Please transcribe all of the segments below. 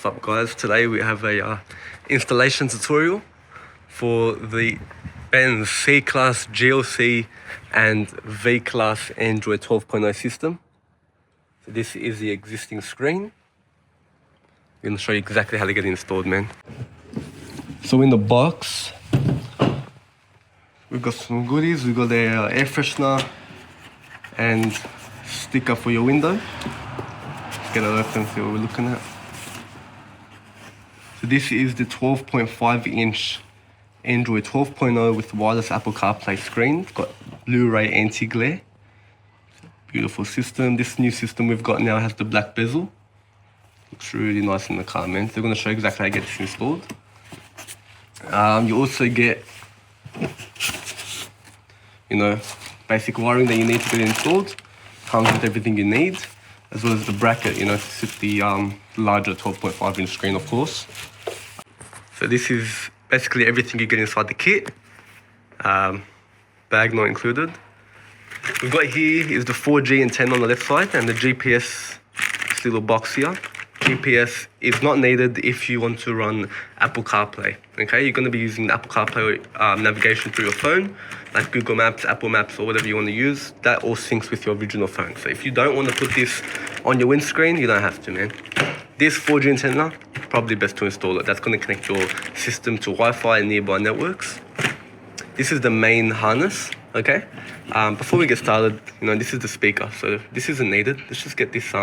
What's up guys, today we have a installation tutorial for the Benz C-Class, GLC and V-Class Android 12.0 system. So this is the existing screen. I'm going to show you exactly how to get it installed, man. So in the box, we've got some goodies. We've got the air freshener and sticker for your window. Let's get it open, see what we're looking at. So this is the 12.5 inch Android 12.0 with wireless Apple CarPlay screen. It's got Blu-ray anti-glare. Beautiful system. This new system we've got now has the black bezel. Looks really nice in the car, man. So we're going to show you exactly how to get this installed. You also get, basic wiring that you need to get it installed. Comes with everything you need, as well as the bracket, to sit the larger 12.5 inch screen, of course. So this is basically everything you get inside the kit. Bag not included. We've got here is the 4G antenna on the left side and the GPS, this little box here. GPS is not needed if you want to run Apple CarPlay. Okay, you're going to be using the Apple CarPlay navigation through your phone, like Google Maps, Apple Maps, or whatever you want to use. That all syncs with your original phone. So if you don't want to put this on your windscreen, you don't have to, man. This 4G antenna, probably best to install it. That's going to connect your system to Wi-Fi and nearby networks. This is the main harness. Okay, before we get started, this is the speaker, so this isn't needed. Let's just get this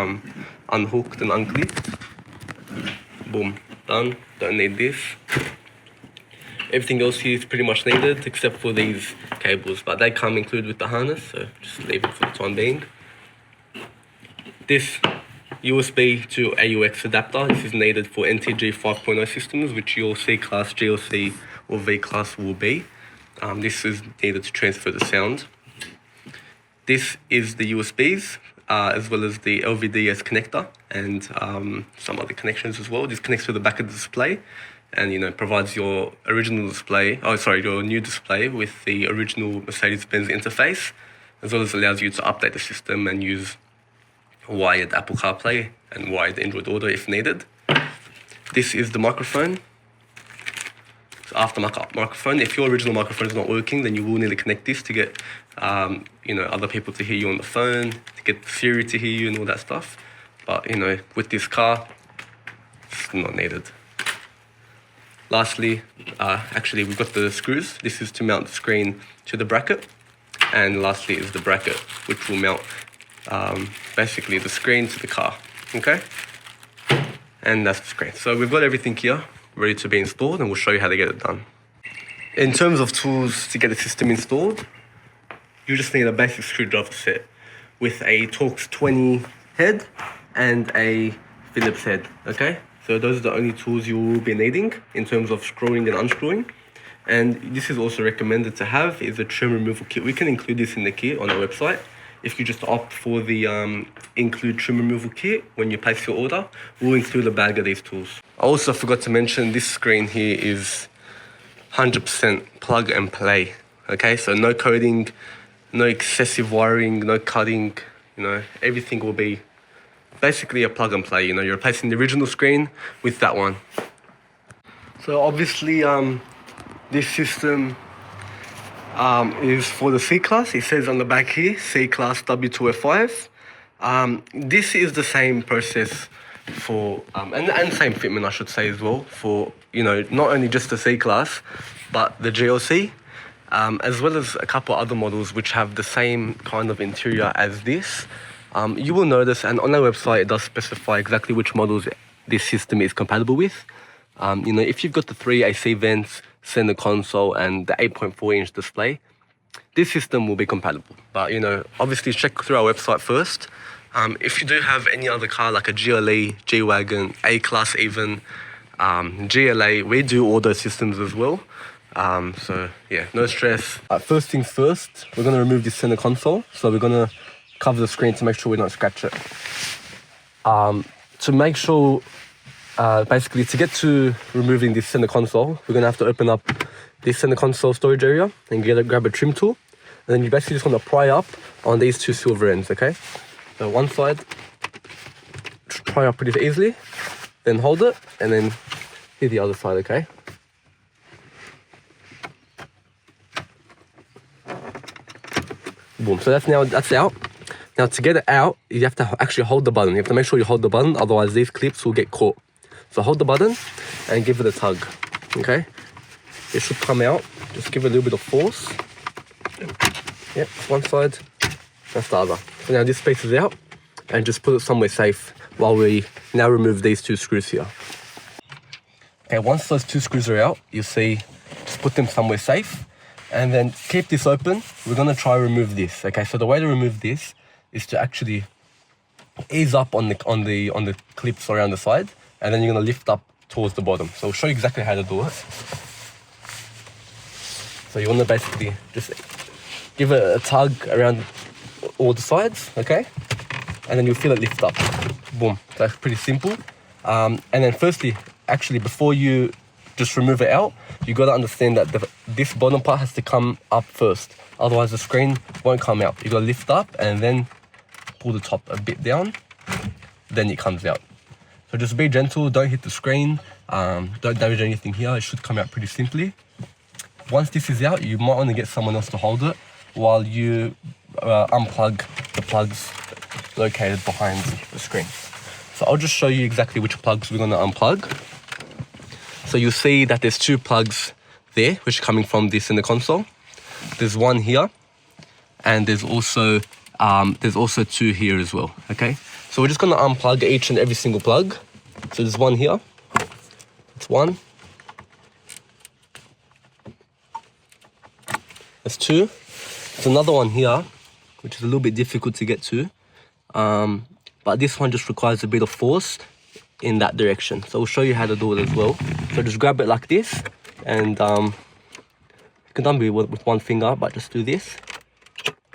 unhooked and unclipped. Boom, done. Don't need this. Everything else here is pretty much needed except for these cables, but they come included with the harness, so just leave it for the time being. This USB to AUX adapter, this is needed for NTG 5.0 systems, which your C-Class, GLC or V-Class will be. This is needed to transfer the sound. This is the USBs, as well as the LVDS connector and some other connections as well. This connects to the back of the display and provides your original display, your new display with the original Mercedes-Benz interface, as well as allows you to update the system and use wired Apple CarPlay and wired Android Auto if needed. This is the microphone. Aftermarket microphone. If your original microphone is not working, then you will need to connect this to get other people to hear you on the phone, to get Siri to hear you and all that stuff. But with this car, it's not needed. Lastly, we've got the screws. This is to mount the screen to the bracket, and lastly is the bracket, which will mount basically the screen to the car. Okay, and that's the screen. So we've got everything here ready to be installed, and we'll show you how to get it done. In terms of tools to get the system installed, you just need a basic screwdriver set with a Torx 20 head and a Phillips head, okay? So those are the only tools you will be needing in terms of screwing and unscrewing. And this is also recommended to have is a trim removal kit. We can include this in the kit on our website. If you just opt for the include trim removal kit when you place your order, we'll include a bag of these tools. I also forgot to mention this screen here is 100% plug and play. Okay, so no coding, no excessive wiring, no cutting, everything will be basically a plug and play. You're replacing the original screen with that one. So obviously this system is for the C-Class. It says on the back here, C-Class W205. This is the same process for, and same fitment I should say as well, for, not only just the C-Class, but the GLC, as well as a couple other models which have the same kind of interior as this. You will notice, and on our website it does specify exactly which models this system is compatible with. If you've got the 3 AC vents, center console and the 8.4 inch display, this system will be compatible. But obviously check through our website first. If you do have any other car like a GLE, G-Wagon, A-Class even, GLA, we do all those systems as well. So yeah, no stress. First things first, we're going to remove this center console. So we're going to cover the screen to make sure we don't scratch it. To make sure basically, to get to removing this center console, we're going to have to open up this center console storage area and grab a trim tool. And then you basically just want to pry up on these two silver ends, okay? So one side, pry up pretty easily. then hold it, and then hit the other side, okay? Boom, so that's out. Now to get it out, you have to actually hold the button. You have to make sure you hold the button, otherwise these clips will get caught. So hold the button and give it a tug, okay? It should come out. Just give it a little bit of force. Yep, one side, that's the other. So now this space is out, and just put it somewhere safe while we now remove these two screws here. Okay, once those two screws are out, you see, just put them somewhere safe, and then keep this open. We're gonna try remove this. Okay, so the way to remove this is to actually ease up on the clips around the side, and then you're gonna lift up towards the bottom. So I'll show you exactly how to do it. So you wanna basically just give it a tug around all the sides, okay? And then you'll feel it lift up. Boom, that's pretty simple. And then firstly, actually before you just remove it out, you gotta understand that this bottom part has to come up first. Otherwise the screen won't come out. You gotta lift up and then pull the top a bit down, then it comes out. So just be gentle, don't hit the screen, don't damage anything here. It should come out pretty simply. Once this is out, you might want to get someone else to hold it while you unplug the plugs located behind the screen. So I'll just show you exactly which plugs we're going to unplug. So you'll see that there's two plugs there, which are coming from this in the console. There's one here, and there's also two here as well, okay? So we're just going to unplug each and every single plug. So there's one here, that's one. There's two. There's another one here, which is a little bit difficult to get to. But this one just requires a bit of force in that direction. So we'll show you how to do it as well. So just grab it like this, and you can done with one finger, but just do this,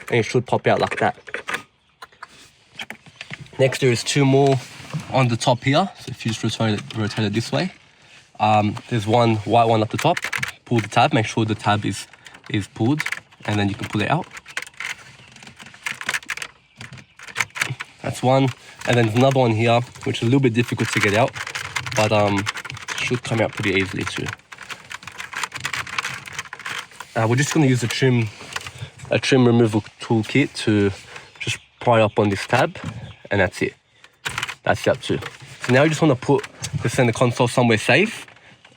and it should pop out like that. Next, there is two more on the top here. So if you just rotate it this way, there's one white one at the top. Pull the tab, make sure the tab is pulled, and then you can pull it out. That's one, and then there's another one here, which is a little bit difficult to get out, but should come out pretty easily too. We're just going to use a trim removal toolkit to just pry up on this tab, and that's it. That's that too. So now you just want to put the center console somewhere safe,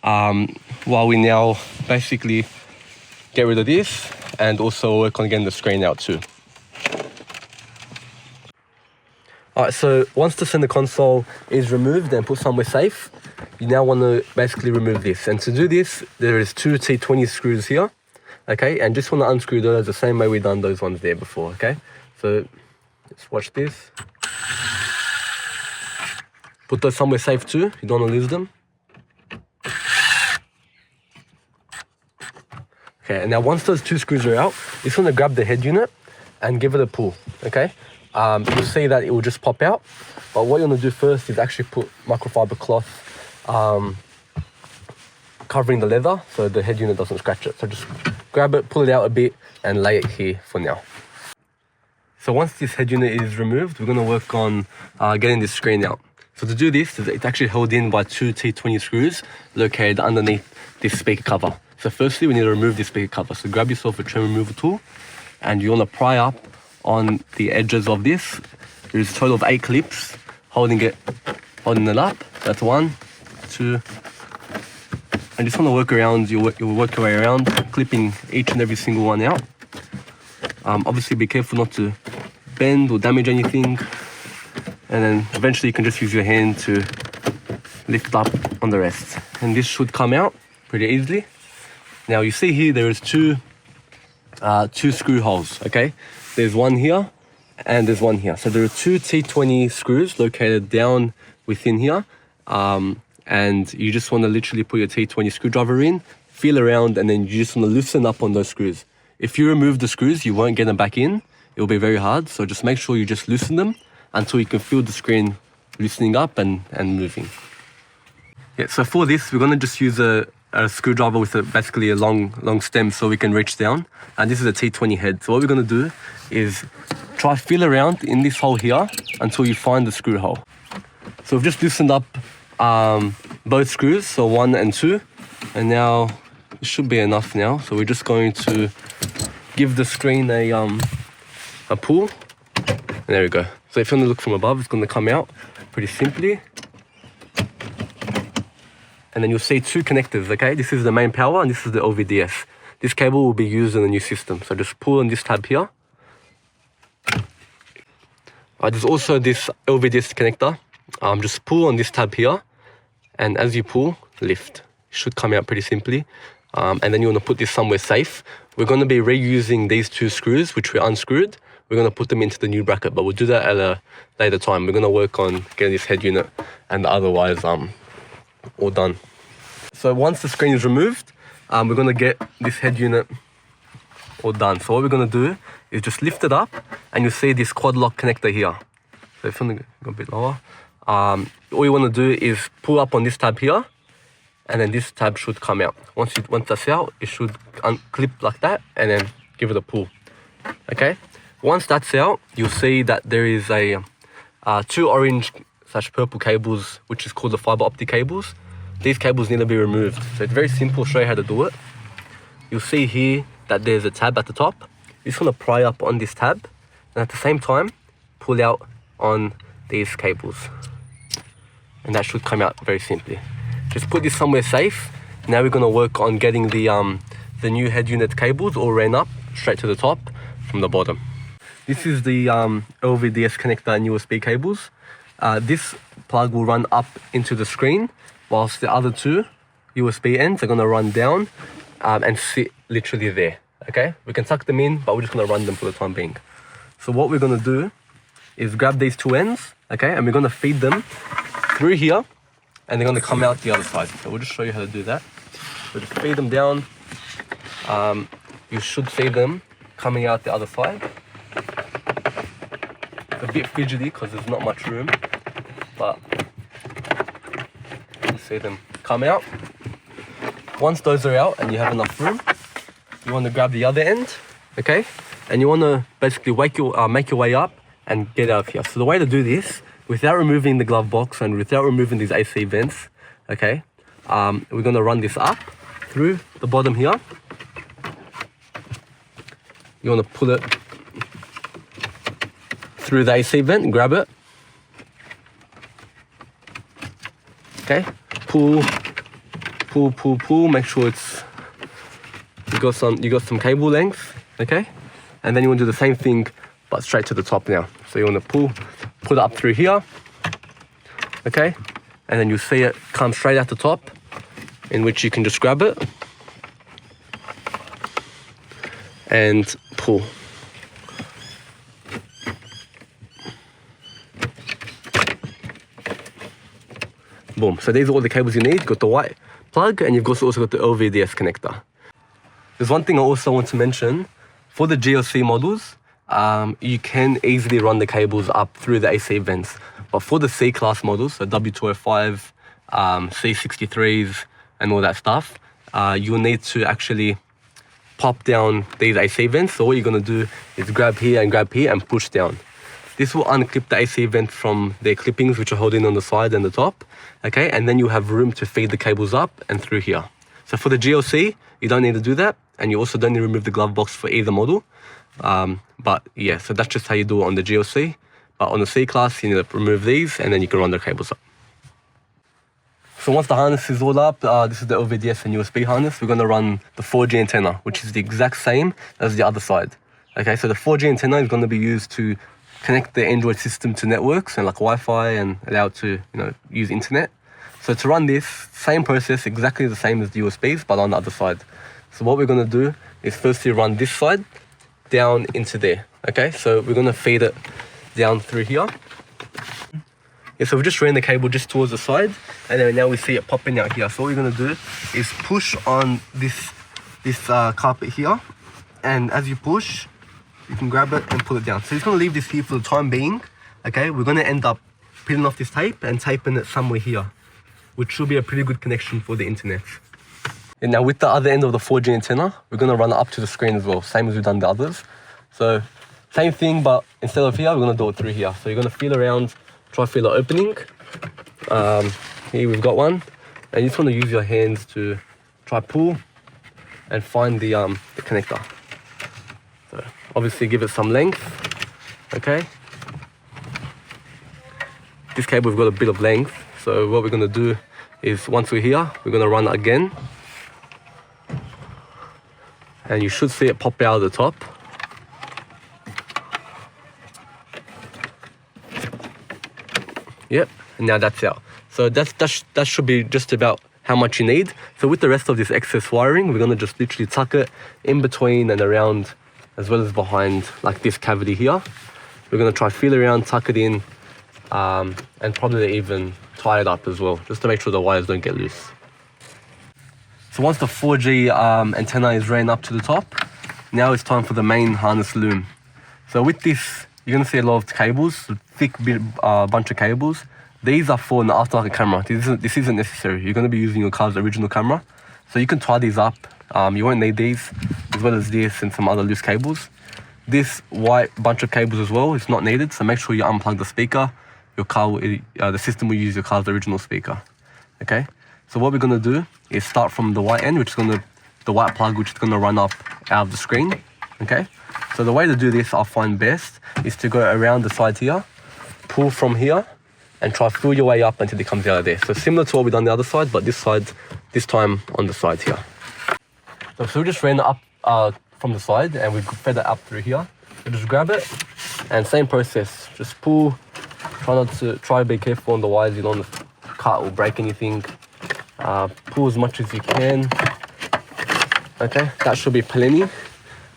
while we now basically get rid of this and also work on getting the screen out too. Alright, so once the center console is removed and put somewhere safe, you now want to basically remove this. And to do this, there is two T20 screws here, okay? And just want to unscrew those the same way we've done those ones there before, okay? So let's watch this. Put those somewhere safe too, you don't want to lose them. Okay, and now once those two screws are out, you just want to grab the head unit and give it a pull, okay? You'll see that it will just pop out, but what you want to do first is actually put microfiber cloth covering the leather so the head unit doesn't scratch it. So just grab it, pull it out a bit, and lay it here for now. So once this head unit is removed, we're going to work on getting this screen out. So to do this, it's actually held in by two T20 screws located underneath this speaker cover. So firstly, we need to remove this speaker cover. So grab yourself a trim removal tool, and you want to pry up on the edges of this. There's a total of 8 clips holding it up. That's 1, 2, and just want to work around. You'll work your way around, clipping each and every single one out. Obviously, be careful not to bend or damage anything, and then eventually you can just use your hand to lift up on the rest. And this should come out pretty easily. Now you see here there is two screw holes, okay? There's one here and there's one here. So there are two T20 screws located down within here. And you just want to literally put your T20 screwdriver in, feel around, and then you just want to loosen up on those screws. If you remove the screws, you won't get them back in. It will be very hard. So just make sure you just loosen them until you can feel the screen loosening up and moving. Yeah, so for this, we're going to just use a screwdriver with basically a long stem so we can reach down. And this is a T20 head. So what we're going to do is try feel around in this hole here until you find the screw hole. So we've just loosened up both screws, so 1 and 2. And now it should be enough now. So we're just going to give the screen a pull. And there we go. So if you want to look from above, it's going to come out pretty simply. And then you'll see 2 connectors, okay? This is the main power and this is the OVDS. This cable will be used in the new system. So just pull on this tab here. There's also this OVDS connector. Just pull on this tab here. And as you pull, lift. It should come out pretty simply. And then you want to put this somewhere safe. We're going to be reusing these 2 screws, which we unscrewed. We're going to put them into the new bracket, but we'll do that at a later time. We're going to work on getting this head unit and otherwise all done. So once the screen is removed, we're going to get this head unit all done. So what we're going to do is just lift it up and you'll see this quad lock connector here. So if you want to go a bit lower, all you want to do is pull up on this tab here and then this tab should come out. Once that's out, it should unclip like that and then give it a pull. Okay? Once that's out, you'll see that there is a 2 orange/purple cables, which is called the fiber optic cables. These cables need to be removed. So it's very simple. I'll show you how to do it. You'll see here that there's a tab at the top. You just want to pry up on this tab and at the same time pull out on these cables. And that should come out very simply. Just put this somewhere safe. Now we're going to work on getting the new head unit cables all ran up straight to the top from the bottom. This is the LVDS connector and USB cables. This plug will run up into the screen, whilst the other 2 USB ends are going to run down and sit literally there. Okay, we can tuck them in, but we're just going to run them for the time being. So what we're going to do is grab these 2 ends, okay, and we're going to feed them through here, and they're going to come out the other side. So we'll just show you how to do that. So just feed them down. You should see them coming out the other side. It's a bit fidgety because there's not much room, but you see them come out. Once those are out and you have enough room, you want to grab the other end, okay, and you want to basically make your way up and get out of here. So the way to do this, without removing the glove box and without removing these AC vents, okay, we're going to run this up through the bottom here. You want to pull it through the AC vent and grab it. Okay, pull, make sure it's you got some cable length, okay? And then you want to do the same thing but straight to the top now. So you want to put it up through here, okay? And then you see it come straight out the top, in which you can just grab it and pull. Boom. So these are all the cables you need. You've got the white plug and you've also got the LVDS connector. There's one thing I also want to mention. For the GLC models, you can easily run the cables up through the AC vents. But for the C Class models, so W205, C63s and all that stuff, you'll need to actually pop down these AC vents. So what you're going to do is grab here and push down. This will unclip the AC vent from their clippings, which are holding on the side and the top, okay? And then you have room to feed the cables up and through here. So for the GLC, you don't need to do that, and you also don't need to remove the glove box for either model. But yeah, so that's just how you do it on the GLC. But on the C Class, you need to remove these, and then you can run the cables up. So once the harness is all up, this is the LVDS and USB harness. We're going to run the 4G antenna, which is the exact same as the other side. Okay, so the 4G antenna is going to be used to connect the Android system to networks and like Wi-Fi and allow it to, use internet. So to run this, same process, exactly the same as the USBs, but on the other side. So what we're going to do is firstly run this side down into there. Okay, so we're going to feed it down through here. Yeah, so we just ran the cable just towards the side, and then now we see it popping out here. So what we're going to do is push on this carpet here, and as you push, you can grab it and pull it down. So just going to leave this here for the time being. Okay, we're going to end up peeling off this tape and taping it somewhere here, which should be a pretty good connection for the internet. And now with the other end of the 4G antenna, we're going to run it up to the screen as well, same as we've done the others. So same thing, but instead of here, we're going to do it through here. So you're going to feel around, try to feel the opening. here we've got one, and you just want to use your hands to try pull and find the connector. So obviously give it some length, okay? This cable, we've got a bit of length, so what we're going to do is once we're here, we're going to run it again, and you should see it pop out of the top. Yep, and now that's out. So that should be just about how much you need. So with the rest of this excess wiring, we're going to just literally tuck it in between and around, as well as behind, like this cavity here. We're going to try feel around, tuck it in, and probably even tie it up as well, just to make sure the wires don't get loose. So once the 4G antenna is ran up to the top, now it's time for the main harness loom. So with this, you're going to see a lot of cables, a thick bunch of cables. These are for an aftermarket camera. This isn't necessary. You're going to be using your car's original camera. So you can tie these up. You won't need these, as well as this and some other loose cables. This white bunch of cables as well is not needed, so make sure you unplug the speaker. Your car, the system will use your car's original speaker. Okay. So what we're going to do is start from the white end, the white plug, which is going to run up out of the screen. Okay. So the way to do this, I find best, is to go around the side here, pull from here, and try feel your way up until it comes out of there. So similar to what we've done the other side, but this time on the side here. So we just ran it up from the side, and we fed it up through here. So just grab it, and same process. Just pull. Try to be careful on the wires. You don't want to cut or break anything. Pull as much as you can. Okay, that should be plenty.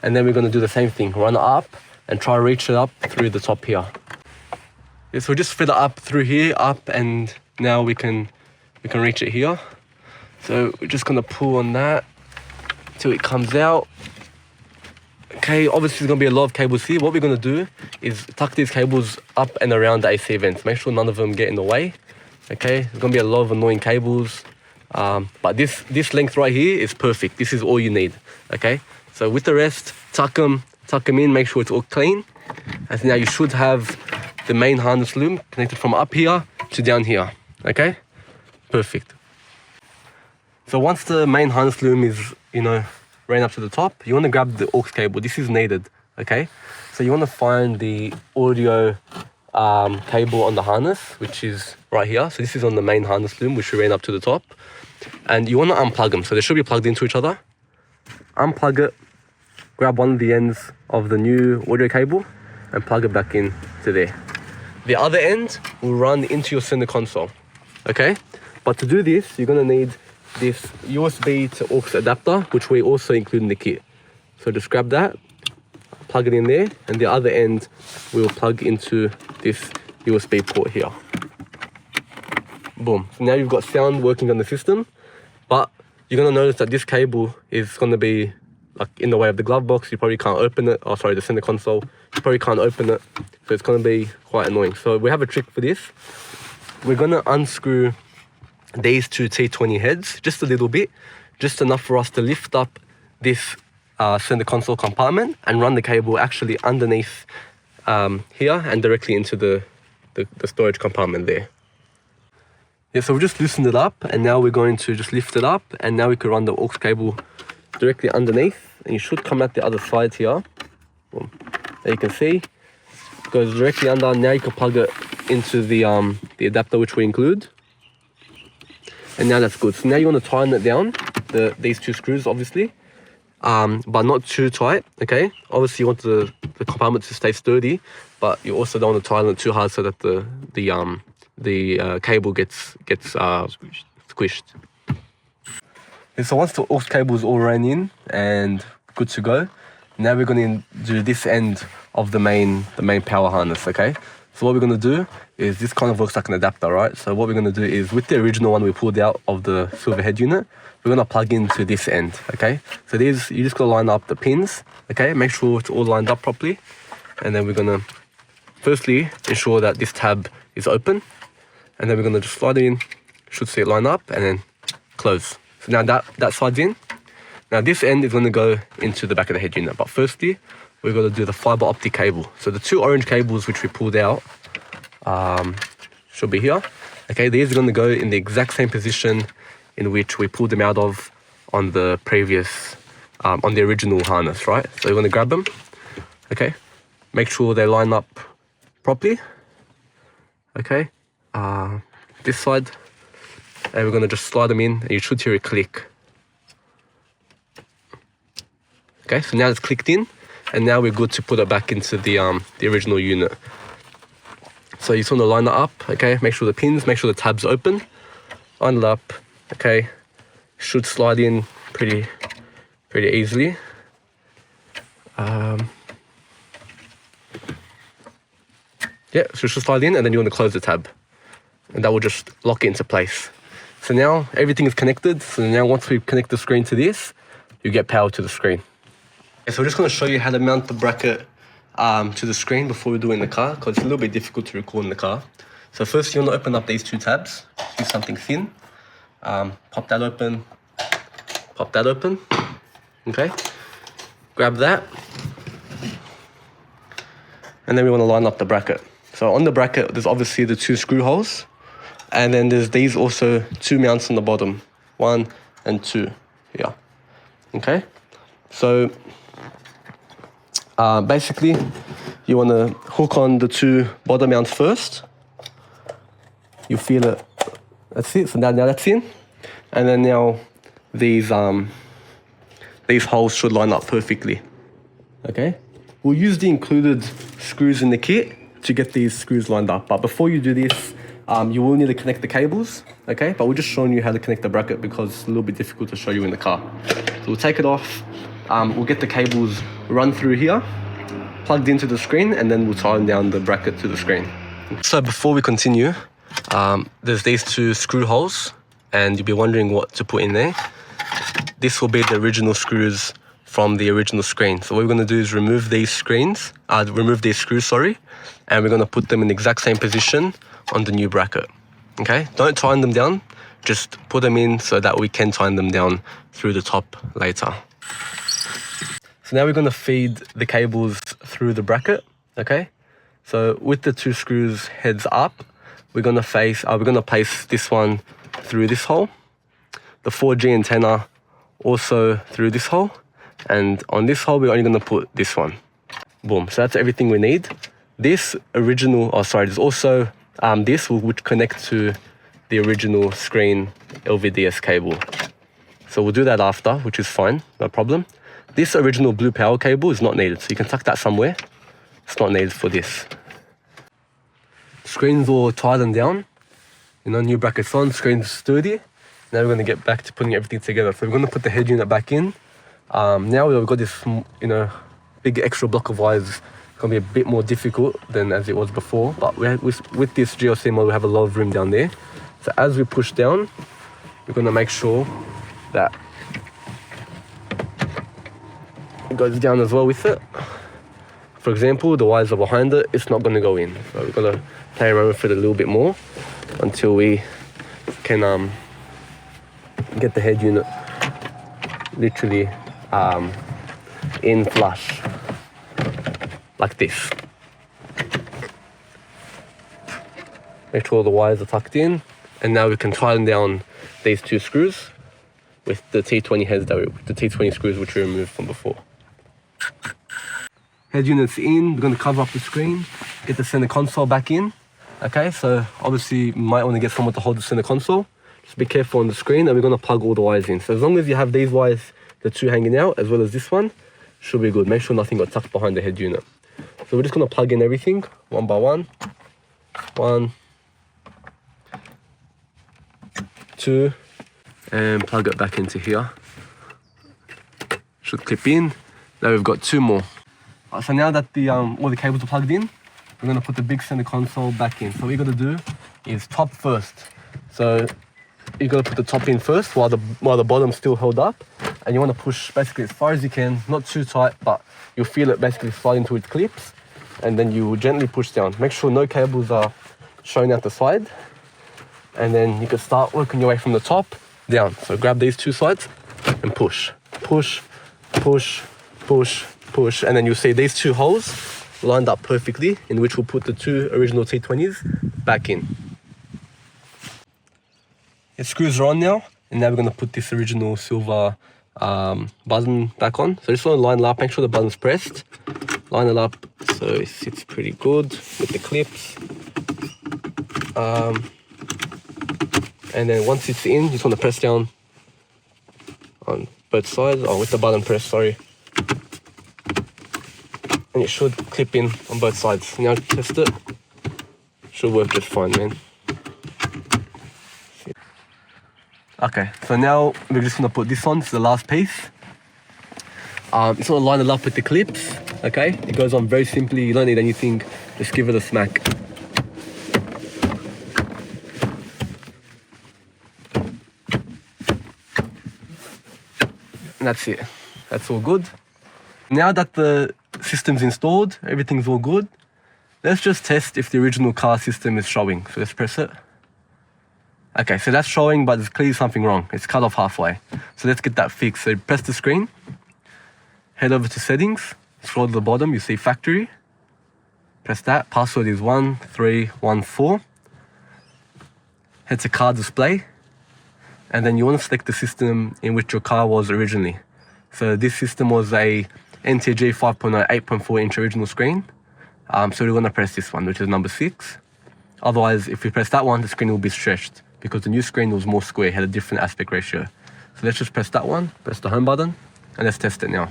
And then we're going to do the same thing. Run it up and try to reach it up through the top here. Yeah, so we just fed it up through here, up, and now we can reach it here. So we're just going to pull on that till it comes out. Okay, obviously there's going to be a lot of cables here. What we're going to do is tuck these cables up and around the AC vents. Make sure none of them get in the way. Okay, there's going to be a lot of annoying cables. But this length right here is perfect. This is all you need. Okay, so with the rest, tuck them in, make sure it's all clean. And so now you should have the main harness loom connected from up here to down here. Okay, perfect. So once the main harness loom is, ran up to the top, you want to grab the aux cable. This is needed, okay? So you want to find the audio cable on the harness, which is right here. So this is on the main harness loom, which we ran up to the top. And you want to unplug them. So they should be plugged into each other. Unplug it, grab one of the ends of the new audio cable and plug it back in to there. The other end will run into your center console, okay? But to do this, you're going to need this USB to aux adapter, which we also include in the kit. So just grab that, plug it in there, and the other end will plug into this USB port here. Boom. So now you've got sound working on the system, but you're going to notice that this cable is going to be like in the way of the glove box. You probably can't open it. Oh, sorry, the center console. You probably can't open it. So it's going to be quite annoying. So we have a trick for this. We're going to unscrew these two T20 heads just a little bit, just enough for us to lift up this center console compartment and run the cable actually underneath here and directly into the storage compartment there. Yeah, so we just loosened it up, and now we're going to just lift it up, and now we can run the aux cable directly underneath, and you should come out the other side here. Boom. There you can see, it goes directly under. Now you can plug it into the adapter which we include. And now that's good. So now you want to tighten it down, these two screws obviously, but not too tight, okay? Obviously you want the compartment to stay sturdy, but you also don't want to tighten it too hard so that the cable gets squished. And so once the aux cable is all ran in and good to go, now we're going to do this end of the main power harness, okay? So what we're going to do is, this kind of looks like an adapter, right? So what we're going to do is, with the original one we pulled out of the silver head unit, we're going to plug into this end, okay? So these, you just got to line up the pins, okay? Make sure it's all lined up properly. And then we're going to firstly ensure that this tab is open. And then we're going to just slide it in, should see it line up, and then close. So now that side's in. Now this end is going to go into the back of the head unit. But firstly, we're going to do the fiber optic cable. So the two orange cables which we pulled out should be here. Okay, these are going to go in the exact same position in which we pulled them out of on the previous, on the original harness, right? So you're going to grab them, okay? Make sure they line up properly, okay? This side, and we're going to just slide them in, and you should hear a click. Okay, so now it's clicked in, and now we're good to put it back into the original unit. So you just want to line that up, okay? Make sure the pins, make sure the tabs open, line it up, okay? Should slide in pretty easily. Yeah, so it should slide in, and then you want to close the tab, and that will just lock it into place. So now everything is connected. So now once we connect the screen to this, you get power to the screen. Okay, so we're just going to show you how to mount the bracket to the screen before we do it in the car, because it's a little bit difficult to record in the car. So first you want to open up these two tabs, use something thin, pop that open, okay? Grab that, and then we want to line up the bracket. So on the bracket, there's obviously the two screw holes, and then there's these also two mounts on the bottom, 1 and 2 here, okay? So basically, you want to hook on the two bottom mounts first. You feel it. That's it. So now that's in, and then now these holes should line up perfectly. Okay. We'll use the included screws in the kit to get these screws lined up. But before you do this, you will need to connect the cables. Okay. But we're just showing you how to connect the bracket because it's a little bit difficult to show you in the car. So we'll take it off. We'll get the cables run through here, plugged into the screen, and then we'll tighten down the bracket to the screen. So before we continue, there's these two screw holes, and you'll be wondering what to put in there. This will be the original screws from the original screen. So what we're going to do is remove these screws, and we're going to put them in the exact same position on the new bracket. Okay, don't tighten them down, just put them in so that we can tighten them down through the top later. So now we're going to feed the cables through the bracket, okay? So with the two screws heads up, we're going to place this one through this hole, the 4G antenna also through this hole, and on this hole we're only going to put this one. Boom. So that's everything we need. There's also this which connect to the original screen LVDS cable. So we'll do that after, which is fine, no problem. This original blue power cable is not needed, so you can tuck that somewhere. It's not needed for this. Screen's all tightened down. New brackets on, screen's sturdy. Now we're going to get back to putting everything together. So we're going to put the head unit back in. Now we've got this, big extra block of wires. It's going to be a bit more difficult than as it was before, but with this GLC model, we have a lot of room down there. So as we push down, we're going to make sure that it goes down as well with it. For example, the wires are behind it, it's not going to go in. So we're going to play around with it a little bit more until we can get the head unit literally in flush, like this. Make sure all the wires are tucked in, and now we can tighten down these two screws with the T20 heads the T20 screws which we removed from before. Head unit's in, we're going to cover up the screen, get the center console back in. Okay, so obviously you might want to get someone to hold the center console. Just be careful on the screen, and we're going to plug all the wires in. So as long as you have these wires, the two hanging out, as well as this one, should be good. Make sure nothing got tucked behind the head unit. So we're just going to plug in everything, one by one. 1, 2, and plug it back into here. Should clip in. Now we've got 2 more. So now that all the cables are plugged in, we're going to put the big center console back in. So what you got to do is top first. So you got to put the top in first while the bottom's still held up, and you want to push basically as far as you can, not too tight, but you'll feel it basically slide into its clips, and then you will gently push down. Make sure no cables are showing out the side, and then you can start working your way from the top down. So grab these 2 sides and push, push, push, push, push, and then you'll see these 2 holes lined up perfectly, in which we'll put the 2 original T20s back in. its screws are on now, and now we're going to put this original silver button back on. So just want to line it up, make sure the button's pressed. Line it up so it sits pretty good with the clips. And then once it's in, you just want to press down on both sides, with the button pressed, sorry. And it should clip in on both sides. Now test it. Should work just fine, man. Okay, so now we're just gonna put this on. It's the last piece. Just wanna line it up with the clips. Okay, it goes on very simply. You don't need anything. Just give it a smack. And that's it. That's all good. Now that the system's installed, everything's all good. Let's just test if the original car system is showing. So let's press it. Okay, so that's showing, but there's clearly something wrong. It's cut off halfway. So let's get that fixed. So press the screen, head over to settings, scroll to the bottom, you see factory. Press that, password is 1314. Head to car display. And then you want to select the system in which your car was originally. So this system was a NTG 5.0 8.4 inch original screen. So we're going to press this one, which is number 6. Otherwise, if we press that one, the screen will be stretched because the new screen was more square, had a different aspect ratio. So let's just press that one, press the home button, and let's test it now.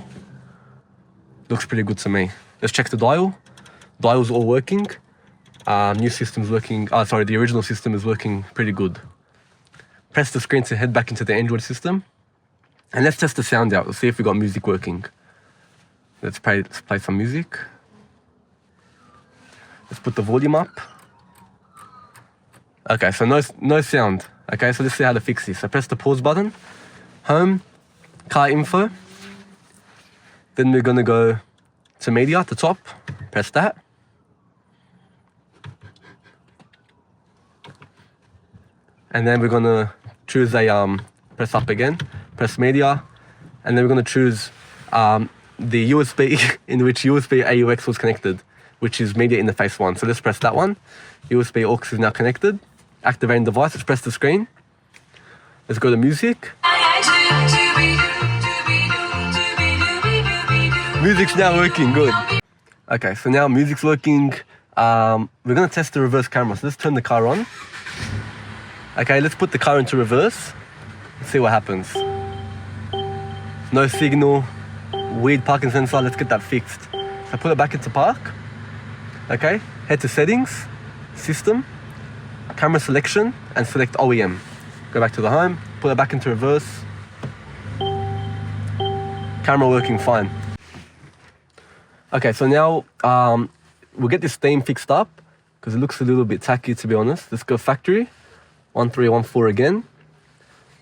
Looks pretty good to me. Let's check the dial. Dial's all working. New system's working, the original system is working pretty good. Press the screen to head back into the Android system. And let's test the sound out. Let's see if we got music working. Let's play some music. Let's put the volume up. Okay, so no sound. Okay, so let's see how to fix this. So press the pause button, home, car info. Then we're gonna go to media at the top, press that. And then we're gonna choose press up again, press media, and then we're gonna choose the USB in which USB AUX was connected, which is media interface 1. So let's press that one. USB aux is now connected. Activating device, let's press the screen. Let's go to music. Music's now working, good. Okay, so now music's working. We're gonna test the reverse camera. So let's turn the car on. Okay, let's put the car into reverse. Let's see what happens. No signal, weird parking sensor, let's get that fixed. So put it back into park. Okay, head to settings, system, camera selection, and select OEM. Go back to the home, put it back into reverse. Camera working fine. Okay, so now we'll get this theme fixed up because it looks a little bit tacky, to be honest. Let's go factory, 1314 again.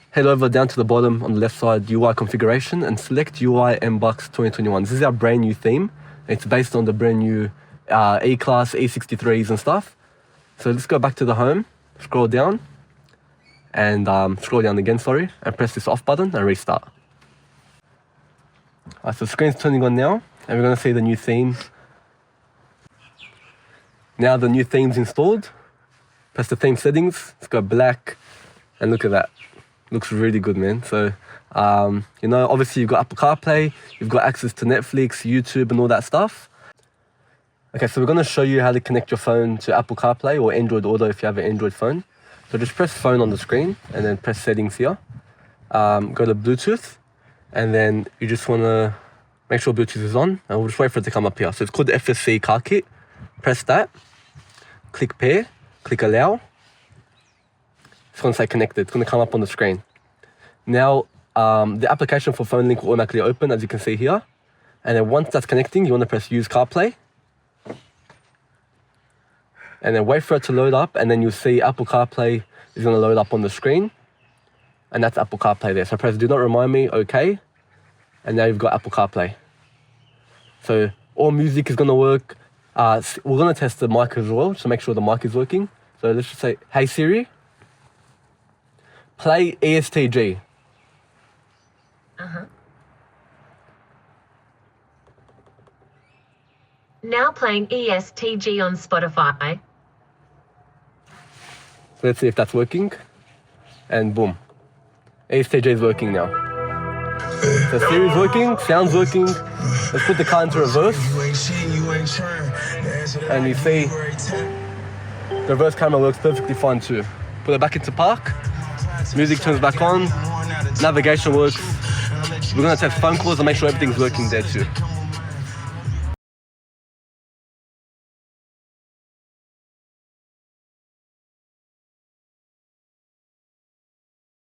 Head over down to the bottom on the left side, UI configuration, and select UI MBUX 2021. This is our brand new theme. It's based on the brand new E-Class, E63s and stuff. So let's go back to the home, scroll down, and scroll down again, and press this off button and restart. Alright, so the screen's turning on now, and we're gonna see the new theme. Now the new theme's installed. Press the theme settings, let's go black, and look at that. Looks really good, man. So, obviously you've got Apple CarPlay, you've got access to Netflix, YouTube, and all that stuff. Okay, so we're gonna show you how to connect your phone to Apple CarPlay or Android Auto if you have an Android phone. So just press phone on the screen and then press settings here. Go to Bluetooth, and then you just wanna make sure Bluetooth is on, and we'll just wait for it to come up here. So it's called the FSC Car Kit. Press that, click pair, click allow. It's gonna say connected, it's gonna come up on the screen. Now, the application for phone link will automatically open, as you can see here. And then once that's connecting, you wanna press use CarPlay. And then wait for it to load up, and then you'll see Apple CarPlay is gonna load up on the screen. And that's Apple CarPlay there. So press do not remind me, okay. And now you've got Apple CarPlay. So all music is gonna work. We're gonna test the mic as well, to make sure the mic is working. So let's just say, hey Siri, play ESTG. Now playing ESTG on Spotify. So let's see if that's working. and boom. ASTJ is working now. So steering's working, sound's working. Let's put the car into reverse. And you see the reverse camera works perfectly fine too. Put it back into park. Music turns back on. Navigation works. We're gonna test phone calls and make sure everything's working there too.